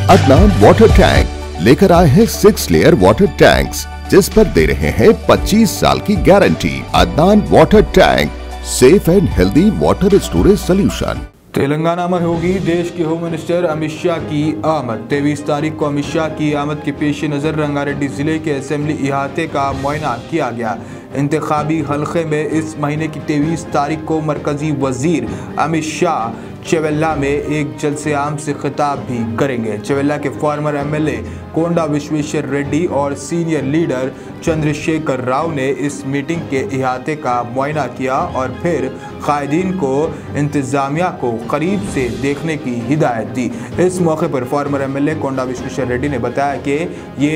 Adnan water tank लेकर आए हैं 6 लेयर वाटर टैंक्स जिस पर दे रहे हैं 25 साल की guarantee. Adnan water tank, safe and healthy water storage solution. Telangana में होगी देश के होम मिनिस्टर अमित शाह की आमद। 23 तारीख को अमित शाह की आमद के पेश नज़र रंगारेड्डी जिले के असेंबली इहाते का मुआयना किया गया। इंतखाबी हल्के में इस महीने की 23 तारीख को मरकजी वजीर अमित शाह चेवेल्ला में एक जलसे आम से खिताब भी करेंगे। चेवेल्ला के फॉर्मर एमएलए कोंडा विश्वेश्वर रेड्डी और सीनियर लीडर चंद्रशेखर राव ने इस मीटिंग के इहाते का मुआयना किया और फिर कायदीन को इंतज़ामिया को करीब से देखने की हिदायत दी। इस मौके पर फॉर्मर एमएलए कोंडा विश्वेश्वर रेड्डी ने बताया कि ये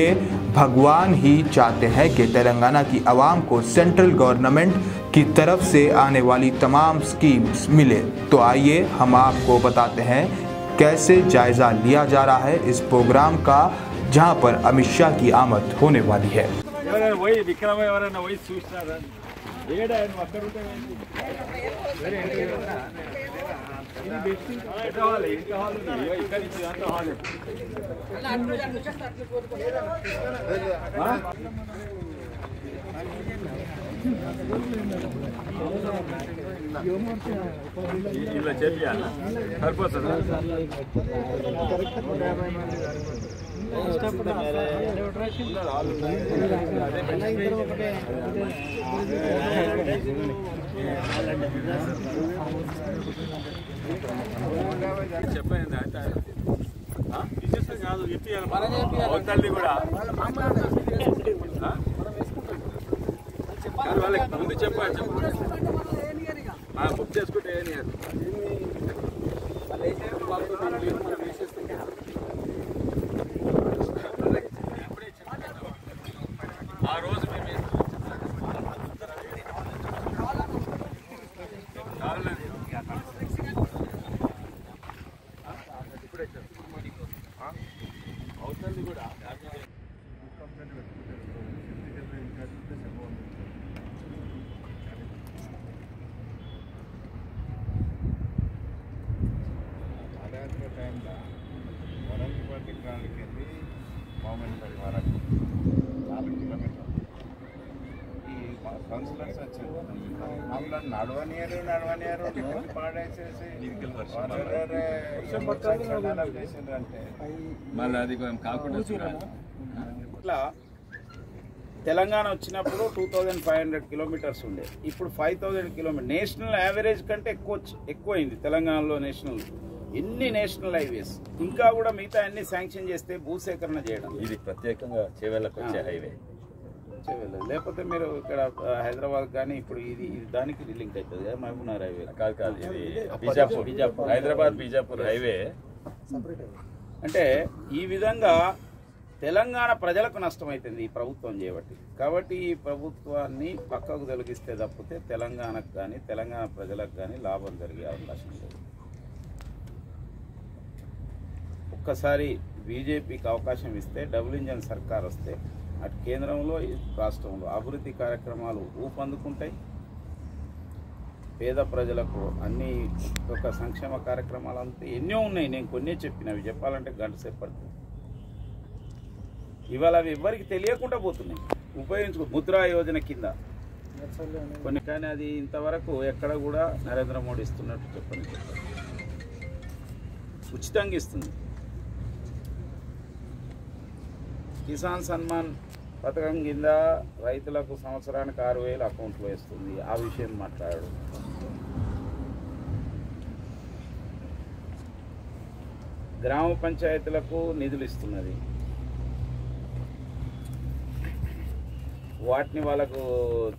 भगवान ही चाहते हैं कि तेलंगाना की आवाम को सेंट्रल गवर्नमेंट की तरफ से आने वाली तमाम स्कीम्स मिले। तो आइए हम आपको बताते हैं कैसे जायजा लिया जा रहा है इस प्रोग्राम का, जहां पर अमित शाह की आमद होने वाली है। ఇలా చేయాలా సరిపోతుందా చెప్పండి కాదు ఇప్పియాలి కూడా వాళ్ళకి ముందు చెప్పాలి బుక్ చేసుకుంటే ఆ రోజు అవుతుంది కూడా కౌన్సిలర్స్ వచ్చారు మమ్మల్ని నడవనియరు పాడేసేసి చేసిండ్రంటే మళ్ళీ అది కాకుండా ఇట్లా తెలంగాణ వచ్చినప్పుడు 2500 కిలోమీటర్స్ ఉండే, ఇప్పుడు 5000 కిలోమీటర్. నేషనల్ యావరేజ్ కంటే ఎక్కువైంది తెలంగాణలో నేషనల్. ఎన్ని నేషనల్ హైవేస్ ఇంకా కూడా మిగతా అన్ని శాంక్షన్ చేస్తే భూసేకరణ చేయడం. ఇది ప్రత్యేకంగా చేవెళ్ళకు వచ్చే హైవే లేకపోతే మీరు ఇక్కడ హైదరాబాద్ కానీ ఇప్పుడు ఇది దానికి లింక్ అవుతుంది కదా మహబూబ్నగర్ హైవే కాదు ఇది బీజాపూర్ హైదరాబాద్ బీజాపూర్ హైవే. అంటే ఈ విధంగా తెలంగాణ ప్రజలకు నష్టమవుతుంది ఈ ప్రభుత్వం చేయబట్టి. కాబట్టి ఈ ప్రభుత్వాన్ని పక్కకు తొలగిస్తే తప్పితే తెలంగాణకు కానీ తెలంగాణ ప్రజలకు కానీ లాభం జరిగే అవకాశం లేదు. ఒక్కసారి బీజేపీకి అవకాశం ఇస్తే డబుల్ ఇంజన్ సర్కార్ వస్తే అటు కేంద్రంలో రాష్ట్రంలో అభివృద్ధి కార్యక్రమాలు ఊపందుకుంటాయి. పేద ప్రజలకు అన్ని ఒక సంక్షేమ కార్యక్రమాలు అంతా ఎన్నో ఉన్నాయి. నేను కొన్ని చెప్పినవి చెప్పాలంటే గంట సేపు పడుతుంది. ఇవాళ అవి ఎవరికి తెలియకుండా పోతున్నాయి. ముద్రా యోజన కింద కొన్ని, కానీ అది ఇంతవరకు ఎక్కడ కూడా నరేంద్ర మోడీ ఇస్తున్నట్టు చెప్పండి. ఉచితంగా ఇస్తుంది. కిసాన్ సన్మాన్ పథకం కింద రైతులకు సంవత్సరానికి 6000 అకౌంట్లో వేస్తుంది. ఆ విషయం మాట్లాడాడు. గ్రామ పంచాయతీలకు నిధులు ఇస్తున్నది. వాటిని వాళ్ళకు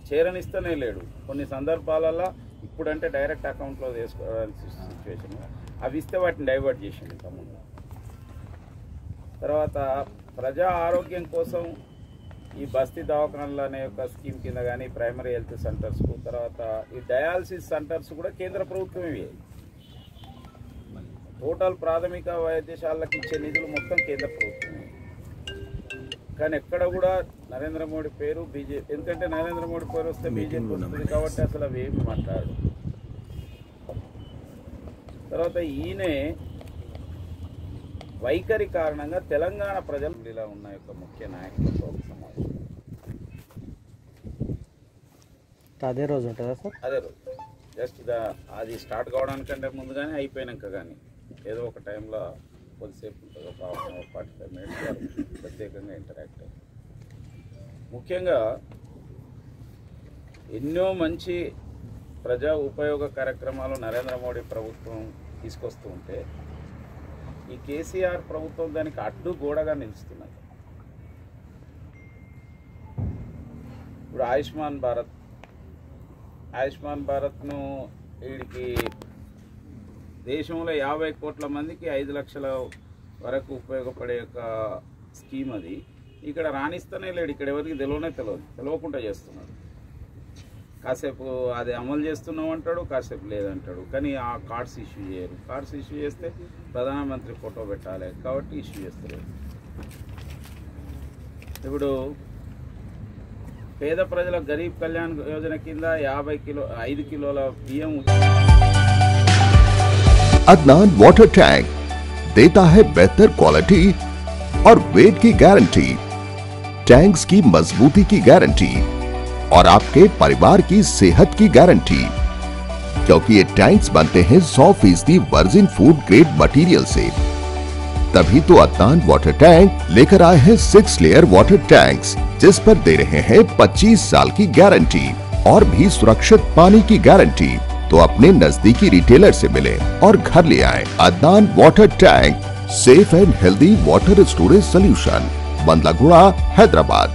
చేరనిస్తూనే లేడు. కొన్ని సందర్భాలలో ఇప్పుడంటే డైరెక్ట్ అకౌంట్లో వేసుకోవడానికి సిచ్యువేషన్, అవి ఇస్తే వాటిని డైవర్ట్ చేసింది తమ్ముడు. తర్వాత ప్రజా ఆరోగ్యం కోసం ఈ బస్తీ దవాఖానాలు అనే ఒక స్కీమ్ కింద కానీ ప్రైమరీ హెల్త్ సెంటర్స్కు, తర్వాత ఈ డయాలసిస్ సెంటర్స్ కూడా కేంద్ర ప్రభుత్వం ఇవి. టోటల్ ప్రాథమిక వైద్యశాలకు ఇచ్చే నిధులు మొత్తం కేంద్ర ప్రభుత్వమే. కానీ ఎక్కడ కూడా నరేంద్ర మోడీ పేరు బీజేపీ, ఎందుకంటే నరేంద్ర మోడీ పేరు వస్తే బీజేపీ వస్తుంది కాబట్టి అసలు అవి ఏమి మాట్లాడు. తర్వాత ఈయనే వైఖరి కారణంగా తెలంగాణ ప్రజలు ఇలా ఉన్న యొక్క ముఖ్య నాయకులతో ఒక సమావేశం అదే రోజు ఉంటుందా సార్? అదే రోజు జస్ట్ అది స్టార్ట్ కావడానికంటే ముందు కానీ అయిపోయినాక కానీ ఏదో ఒక టైంలో కొద్దిసేపు ఉంటుంది, ఒక 45 minutes ప్రత్యేకంగా ఇంటరాక్ట్ అయ్యి ముఖ్యంగా ఎన్నో మంచి ప్రజా ఉపయోగ కార్యక్రమాలు నరేంద్ర మోడీ ప్రభుత్వం తీసుకొస్తూ ఉంటే ఈ కేసీఆర్ ప్రభుత్వం దానికి అడ్డు గోడగా నిలుస్తున్నది. ఇప్పుడు ఆయుష్మాన్ భారత్ను వీడికి దేశంలో 50 కోట్ల మందికి 5 లక్షల వరకు ఉపయోగపడే ఒక స్కీమ్ అది. ఇక్కడ రాణిస్తూనే లేడు, ఇక్కడ ఎవరికి తెలియకుండా చేస్తున్నాడు. కాసేపు అది అమలు చేస్తున్నాం అంటాడు, కాసేపు లేదంటాడు. కానీ ఆ కార్డ్స్ ఇష్యూ చేయరు. కార్డ్స్ ఇష్యూ చేస్తే ప్రధానమంత్రి ఫోటో పెట్టాలి కాబట్టి ఇష్యూ చేస్తారు. ఇప్పుడు పేద ప్రజల గరీబ్ కళ్యాణ్ యోజన కింద 5 కిలోల బియ్యం. अदनान वाटर टैंक देता है बेहतर क्वालिटी और वेट की गारंटी, टैंक्स की मजबूती की गारंटी और आपके परिवार की सेहत की गारंटी, क्योंकि ये टैंक्स बनते हैं 100% वर्जिन फूड ग्रेड मटेरियल से। तभी तो अदनान वाटर टैंक लेकर आए हैं 6 लेयर वाटर टैंक्स, जिस पर दे रहे हैं 25 साल की गारंटी और भी सुरक्षित पानी की गारंटी। तो अपने नजदीकी रिटेलर से मिले और घर ले आए Adnan water tank, safe and healthy water storage solution, Bandlaguda, Hyderabad.